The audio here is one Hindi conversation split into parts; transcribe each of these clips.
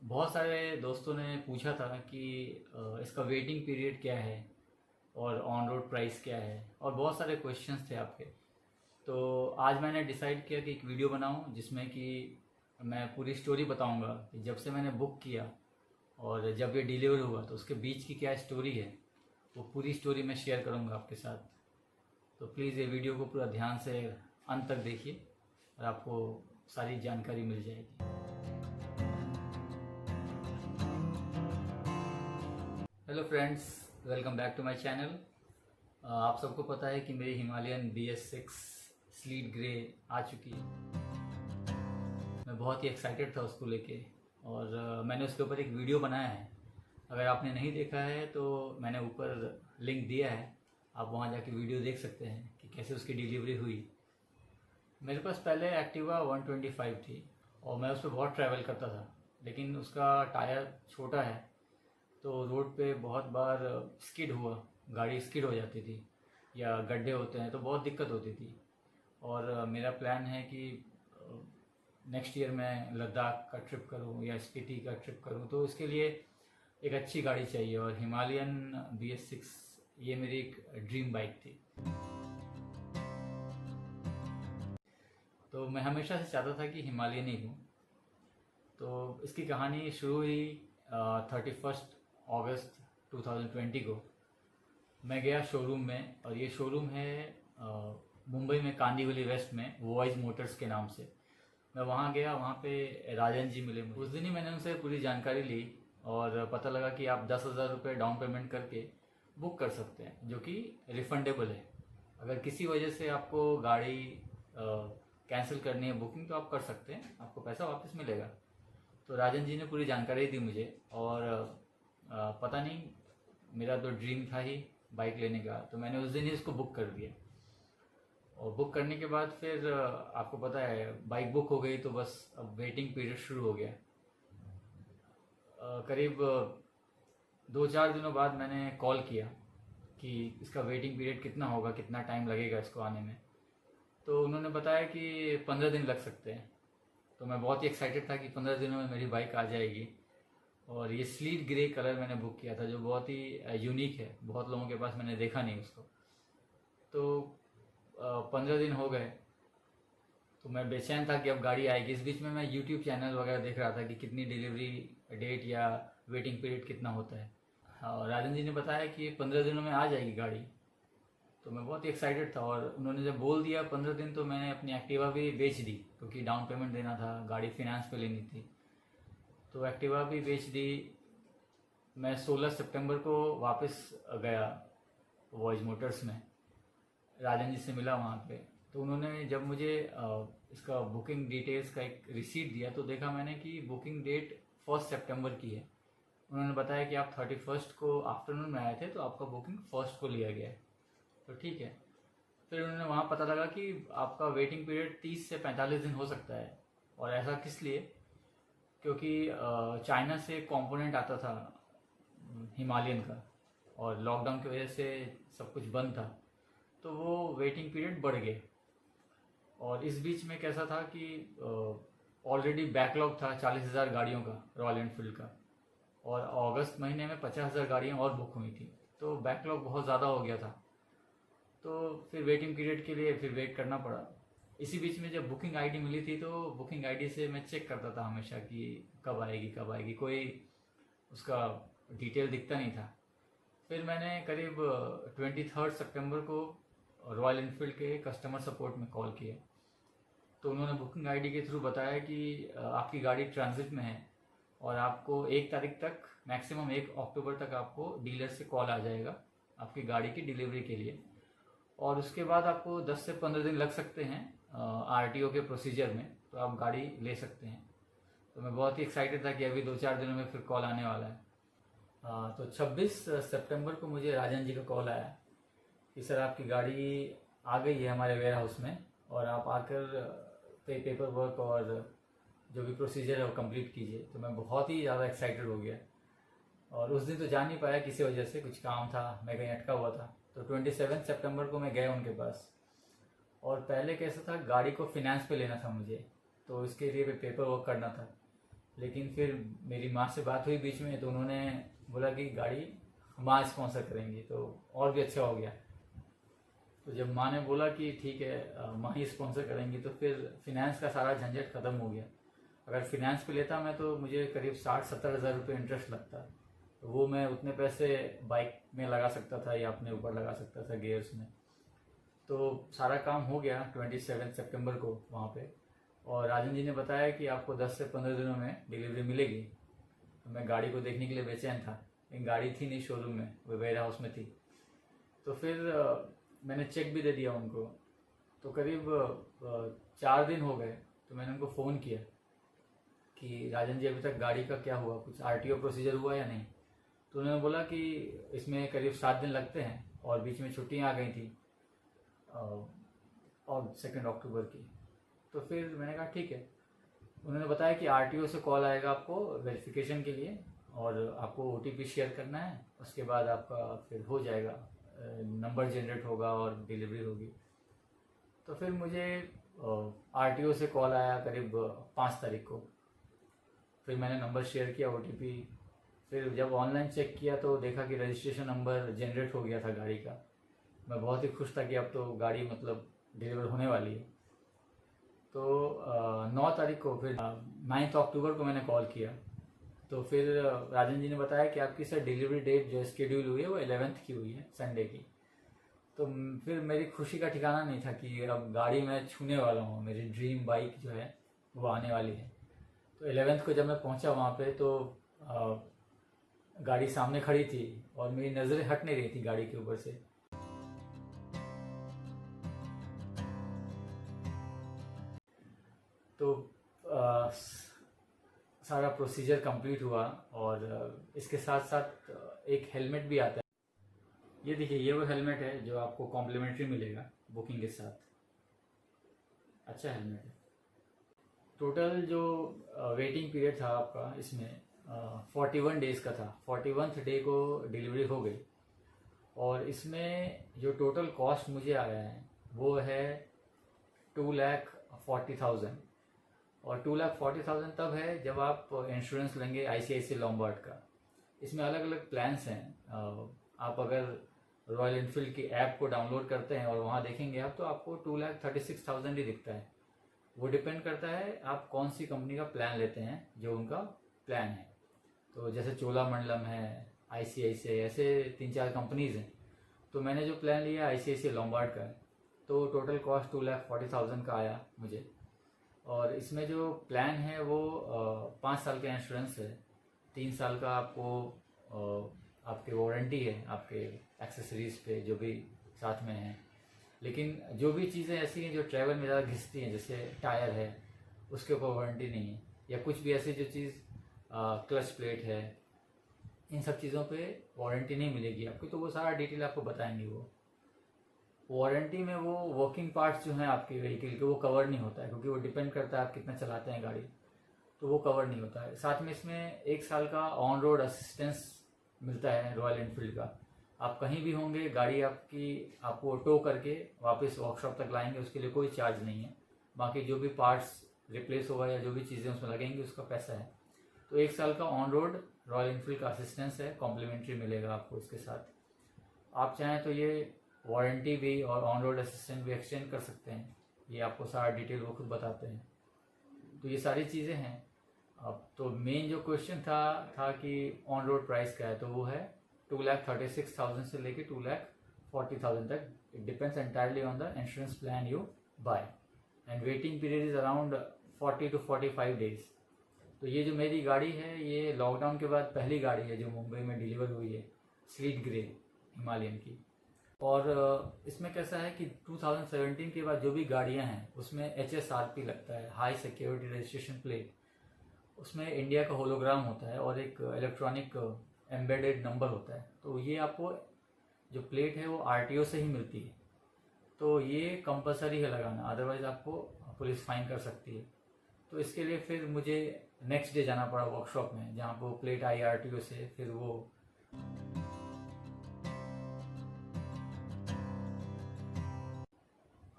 बहुत सारे दोस्तों ने पूछा था कि इसका वेटिंग पीरियड क्या है और ऑन रोड प्राइस क्या है, और बहुत सारे क्वेश्चंस थे आपके। तो आज मैंने डिसाइड किया कि एक वीडियो बनाऊं जिसमें कि मैं पूरी स्टोरी बताऊंगा कि जब से मैंने बुक किया और जब ये डिलीवर हुआ तो उसके बीच की क्या स्टोरी है, वो पूरी स्टोरी मैं शेयर करूंगा आपके साथ। तो प्लीज़ ये वीडियो को पूरा ध्यान से अंत तक देखिए और आपको सारी जानकारी मिल जाएगी। Hello friends, welcome back to my channel. आप सबको पता है कि मेरी हिमालयन BS6 स्लीट ग्रे आ चुकी है। मैं बहुत ही एक्साइटेड था उसको लेके, और मैंने उसके ऊपर एक वीडियो बनाया है। अगर आपने नहीं देखा है तो मैंने ऊपर लिंक दिया है, आप वहाँ जाके वीडियो देख सकते हैं कि कैसे उसकी डिलीवरी हुई। मेरे पास पहले एक्टिवा 125 थी और मैं उस पर बहुत ट्रैवल करता था, लेकिन उसका टायर छोटा है तो रोड पे बहुत बार स्किड हुआ, गाड़ी स्किड हो जाती थी या गड्ढे होते हैं तो बहुत दिक्कत होती थी। और मेरा प्लान है कि नेक्स्ट ईयर मैं लद्दाख का ट्रिप करूं या स्पीति का ट्रिप करूं, तो इसके लिए एक अच्छी गाड़ी चाहिए, और हिमालयन BS6 ये मेरी एक ड्रीम बाइक थी। तो मैं हमेशा से चाहता था कि हिमालयन ही लूँ। तो इसकी कहानी शुरू हुई 31 अगस्त 2020 को। मैं गया शोरूम में, और ये शोरूम है मुंबई में कांदीवली वेस्ट में, वॉइस मोटर्स के नाम से। मैं वहाँ गया, वहाँ पे राजन जी मिले मुझे। उस दिन ही मैंने उनसे पूरी जानकारी ली और पता लगा कि आप 10,000 रुपये डाउन पेमेंट करके बुक कर सकते हैं, जो कि रिफंडेबल है। अगर किसी वजह से आपको गाड़ी कैंसिल करनी है बुकिंग, तो आप कर सकते हैं, आपको पैसा वापस मिलेगा। तो राजन जी ने पूरी जानकारी दी मुझे, और पता नहीं, मेरा तो ड्रीम था ही बाइक लेने का, तो मैंने उस दिन ही इसको बुक कर दिया। और बुक करने के बाद फिर आपको पता है, बाइक बुक हो गई तो बस अब वेटिंग पीरियड शुरू हो गया। करीब 2-4 दिनों बाद मैंने कॉल किया कि इसका वेटिंग पीरियड कितना होगा, कितना टाइम लगेगा इसको आने में। तो उन्होंने बताया कि 15 दिन लग सकते हैं। तो मैं बहुत ही एक्साइटेड था कि 15 दिनों में मेरी बाइक आ जाएगी। और ये स्लीट ग्रे कलर मैंने बुक किया था, जो बहुत ही यूनिक है, बहुत लोगों के पास मैंने देखा नहीं उसको। तो 15 दिन हो गए, तो मैं बेचैन था कि अब गाड़ी आएगी। इस बीच में मैं यूट्यूब चैनल वगैरह देख रहा था कि कितनी डिलीवरी डेट या वेटिंग पीरियड कितना होता है। और राजन जी ने बताया कि 15 दिनों में आ जाएगी गाड़ी। तो मैं बहुत ही एक्साइटेड था, और उन्होंने जब बोल दिया 15 दिन, तो मैंने अपनी एक्टिवा भी बेच दी, क्योंकि डाउन पेमेंट देना था, गाड़ी फिनेंस पे लेनी थी। तो एक्टिवा भी बेच दी। मैं 16 सितंबर को वापस गया वॉइस मोटर्स में, राजन जी से मिला वहाँ पे। तो उन्होंने जब मुझे इसका बुकिंग डिटेल्स का एक रिसीट दिया, तो देखा मैंने कि बुकिंग डेट 1 सितंबर की है। उन्होंने बताया कि आप 31 को आफ्टरनून में आए थे, तो आपका बुकिंग 1 को लिया गया है। तो ठीक है। फिर उन्होंने वहाँ पता लगा कि आपका वेटिंग पीरियड 30 से 45 दिन हो सकता है। और ऐसा किस लिए? क्योंकि चाइना से कंपोनेंट आता था हिमालयन का, और लॉकडाउन की वजह से सब कुछ बंद था, तो वो वेटिंग पीरियड बढ़ गए। और इस बीच में कैसा था कि ऑलरेडी बैकलॉग था 40,000 गाड़ियों का, रॉयल एनफील्ड का, और अगस्त महीने में 50,000 गाड़ियाँ और बुक हुई थी, तो बैकलॉग बहुत ज़्यादा हो गया था। तो फिर वेटिंग पीरियड के लिए फिर वेट करना पड़ा। इसी बीच में जब बुकिंग आईडी मिली थी, तो बुकिंग आईडी से मैं चेक करता था हमेशा कि कब आएगी कब आएगी, कोई उसका डिटेल दिखता नहीं था। फिर मैंने करीब 23 सितंबर को रॉयल एनफील्ड के कस्टमर सपोर्ट में कॉल किया। तो उन्होंने बुकिंग आईडी के थ्रू बताया कि आपकी गाड़ी ट्रांजिट में है, और आपको 1 तारीख तक, मैक्सिमम 1 अक्टूबर तक आपको डीलर से कॉल आ जाएगा आपकी गाड़ी की डिलीवरी के लिए। और उसके बाद आपको 10 से 15 दिन लग सकते हैं RTO के प्रोसीजर में, तो आप गाड़ी ले सकते हैं। तो मैं बहुत ही एक्साइटेड था कि अभी 2-4 दिनों में फिर कॉल आने वाला है। तो 26 सितंबर को मुझे राजन जी का कॉल आया कि सर, आपकी गाड़ी आ गई है हमारे वेयर हाउस में, और आप आकर पेपर वर्क और जो भी प्रोसीजर है वो कंप्लीट कीजिए। तो मैं बहुत ही ज़्यादा एक्साइटेड हो गया, और उस दिन तो जा नहीं पाया, किसी वजह से कुछ काम था, मैं कहीं अटका हुआ था। तो 27 सितंबर को मैं गया उनके पास। और पहले कैसा था, गाड़ी को फिनेंस पे लेना था मुझे, तो इसके लिए पेपर वर्क करना था। लेकिन फिर मेरी माँ से बात हुई बीच में, तो उन्होंने बोला कि गाड़ी माँ स्पॉन्सर करेंगी, तो और भी अच्छा हो गया। तो जब माँ ने बोला कि ठीक है माँ ही स्पॉन्सर करेंगी, तो फिर फिनेंस का सारा झंझट ख़त्म हो गया। अगर फिनेंस पे लेता मैं तो मुझे करीब 60-70 हज़ार रुपये इंटरेस्ट लगता, तो वो मैं उतने पैसे बाइक में लगा सकता था या अपने ऊपर लगा सकता था गियर्स में। तो सारा काम हो गया 27 सितंबर को वहाँ पे, और राजन जी ने बताया कि आपको 10 से 15 दिनों में डिलीवरी मिलेगी। तो मैं गाड़ी को देखने के लिए बेचैन था, लेकिन गाड़ी थी नहीं शोरूम में, वो वेयर हाउस में थी। तो फिर मैंने चेक भी दे दिया उनको। तो करीब 4 दिन हो गए, तो मैंने उनको फ़ोन किया कि राजन जी अभी तक गाड़ी का क्या हुआ, कुछ आरटीओ प्रोसीजर हुआ या नहीं। तो उन्होंने बोला कि इसमें करीब 7 दिन लगते हैं, और बीच में छुट्टियाँ आ गई थी और 2 अक्टूबर की। तो फिर मैंने कहा ठीक है। उन्होंने बताया कि आरटीओ से कॉल आएगा आपको वेरिफिकेशन के लिए, और आपको ओटीपी शेयर करना है, उसके बाद आपका फिर हो जाएगा, नंबर जनरेट होगा और डिलीवरी होगी। तो फिर मुझे आरटीओ से कॉल आया करीब 5 तारीख को। फिर मैंने नंबर शेयर किया, ओटीपी। फिर जब ऑनलाइन चेक किया तो देखा कि रजिस्ट्रेशन नंबर जनरेट हो गया था गाड़ी का। मैं बहुत ही खुश था कि अब तो गाड़ी मतलब डिलीवर होने वाली है। तो 9 तारीख को, फिर 9 अक्टूबर को मैंने कॉल किया। तो फिर राजन जी ने बताया कि आपकी सर डिलीवरी डेट जो स्केड्यूल हुई है वो 11th की हुई है, संडे की। तो फिर मेरी खुशी का ठिकाना नहीं था कि अब गाड़ी मैं छूने वाला हूँ, मेरी ड्रीम बाइक जो है वो आने वाली है। तो 11th को जब मैं पहुँचा वहाँ पे, तो गाड़ी सामने खड़ी थी और मेरी नज़रें हट नहीं रही थी गाड़ी के ऊपर से। तो सारा प्रोसीजर कंप्लीट हुआ, और इसके साथ साथ एक हेलमेट भी आता है। ये देखिए, ये वो हेलमेट है जो आपको कॉम्प्लीमेंट्री मिलेगा बुकिंग के साथ। अच्छा हेलमेट है। टोटल जो वेटिंग पीरियड था आपका इसमें 41 डेज़ का था। 41th डे को डिलीवरी हो गई, और इसमें जो टोटल कॉस्ट मुझे आया है वो है 2,40,000। और 2,40,000 तब है जब आप इंश्योरेंस लेंगे ICICI लॉम्बार्ड का। इसमें अलग अलग प्लान्स हैं। आप अगर रॉयल इनफील्ड की ऐप को डाउनलोड करते हैं और वहाँ देखेंगे आप, तो आपको 2,36,000 ही दिखता है। वो डिपेंड करता है आप कौन सी कंपनी का प्लान लेते हैं, जो उनका प्लान है। तो जैसे चोलामंडलम है, ICICI, ऐसे 3-4 कंपनीज़ हैं। तो मैंने जो प्लान लिया ICICI लॉम्बार्ड का है, तो टोटल कॉस्ट 2,40,000 का आया मुझे। और इसमें जो प्लान है वो 5 साल का इंश्योरेंस है, 3 साल का आपको आपकी वारंटी है आपके एक्सेसरीज़ पे जो भी साथ में है। लेकिन जो भी चीज़ें ऐसी हैं जो ट्रैवल में ज़्यादा घिसती हैं, जैसे टायर है, उसके ऊपर वारंटी नहीं है, या कुछ भी ऐसी जो चीज़ क्लच प्लेट है, इन सब चीज़ों पे वारंटी नहीं मिलेगी आपको। तो वो सारा डिटेल आपको बताएंगे। वो वारंटी में वो वर्किंग पार्ट्स जो हैं आपके व्हीकल के, वो कवर नहीं होता है, क्योंकि वो डिपेंड करता है आप कितना चलाते हैं गाड़ी, तो वो कवर नहीं होता है। साथ में इसमें 1 साल का ऑन रोड असिस्टेंस मिलता है रॉयल एनफील्ड का। आप कहीं भी होंगे, गाड़ी आपको टो करके वापस वर्कशॉप तक लाएंगे, उसके लिए कोई चार्ज नहीं है। बाकी जो भी पार्ट्स रिप्लेस होगा या जो भी चीज़ें उसमें लगेंगी उसका पैसा है। तो 1 साल का ऑन रोड रॉयल एनफील्ड का असिस्टेंस है, कॉम्प्लीमेंट्री मिलेगा आपको इसके साथ। आप चाहें तो ये वारंटी भी और ऑन रोड असिस्टेंट भी एक्सटेंड कर सकते हैं। ये आपको सारा डिटेल वो खुद बताते हैं। तो ये सारी चीज़ें हैं। अब तो मेन जो क्वेश्चन था कि ऑन रोड प्राइस क्या है, तो वो है 2,36,000 से लेके 2,40,000 तक। It depends entirely on the insurance plan you buy, and waiting period is around 40 to 45 days. तो ये जो मेरी गाड़ी है, ये लॉकडाउन के बाद पहली गाड़ी है जो मुंबई में डिलीवर हुई है, स्लीट ग्रे हिमालयन की। और इसमें कैसा है कि 2017 के बाद जो भी गाड़ियां हैं उसमें HSRP लगता है, हाई सिक्योरिटी रजिस्ट्रेशन प्लेट। उसमें इंडिया का होलोग्राम होता है और एक इलेक्ट्रॉनिक एम्बेडेड नंबर होता है। तो ये आपको जो प्लेट है वो RTO से ही मिलती है। तो ये कंपलसरी है लगाना, अदरवाइज़ आपको पुलिस फाइन कर सकती है। तो इसके लिए फिर मुझे नेक्स्ट डे जाना पड़ा वर्कशॉप में, जहाँ पर वो प्लेट आई RTO से। फिर वो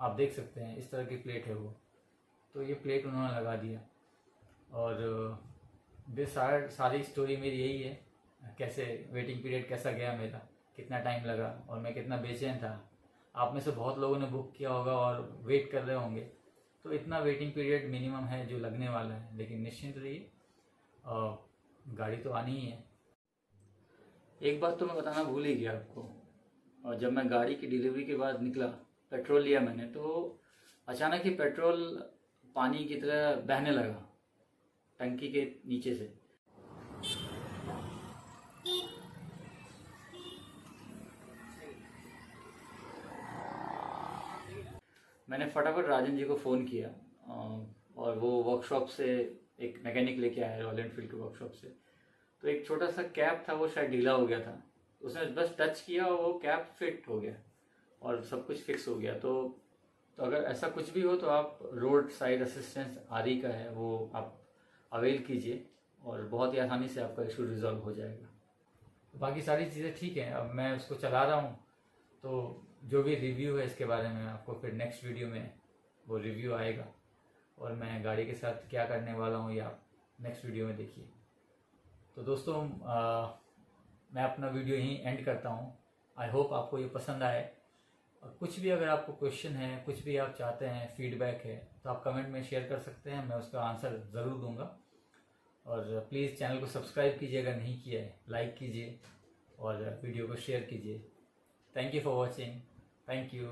आप देख सकते हैं इस तरह की प्लेट है वो। तो ये प्लेट उन्होंने लगा दिया, और सारी स्टोरी मेरी यही है, कैसे वेटिंग पीरियड कैसा गया मेरा, कितना टाइम लगा और मैं कितना बेचैन था। आप में से बहुत लोगों ने बुक किया होगा और वेट कर रहे होंगे, तो इतना वेटिंग पीरियड मिनिमम है जो लगने वाला है, लेकिन निश्चिंत रहिए गाड़ी तो आनी ही है। एक बात तो मैं बताना भूल ही गया आपको, और जब मैं गाड़ी की डिलीवरी के बाद निकला, पेट्रोल लिया मैंने, तो अचानक ही पेट्रोल पानी की तरह बहने लगा टंकी के नीचे से। मैंने फटाफट राजन जी को फ़ोन किया और वो वर्कशॉप से एक मैकेनिक लेके आया रॉयल एनफील्ड के वर्कशॉप से। तो एक छोटा सा कैप था, वो शायद ढीला हो गया था, उसने बस टच किया और वो कैप फिट हो गया और सब कुछ फिक्स हो गया। तो अगर ऐसा कुछ भी हो तो आप रोड साइड असिस्टेंस आदि का है वो आप अवेल कीजिए और बहुत ही आसानी से आपका इशू रिजॉल्व हो जाएगा। बाकी सारी चीज़ें ठीक हैं, अब मैं उसको चला रहा हूँ, तो जो भी रिव्यू है इसके बारे में आपको फिर नेक्स्ट वीडियो में वो रिव्यू आएगा, और मैं गाड़ी के साथ क्या करने वाला हूँ ये आप नेक्स्ट वीडियो में देखिए। तो दोस्तों मैं अपना वीडियो यहीं एंड करता हूँ। आई होप आपको ये पसंद आए, और कुछ भी अगर आपको क्वेश्चन है, कुछ भी आप चाहते हैं, फीडबैक है, तो आप कमेंट में शेयर कर सकते हैं, मैं उसका आंसर ज़रूर दूंगा। और प्लीज़ चैनल को सब्सक्राइब कीजिए अगर नहीं किया है, लाइक कीजिए और वीडियो को शेयर कीजिए। Thank you for watching. Thank you.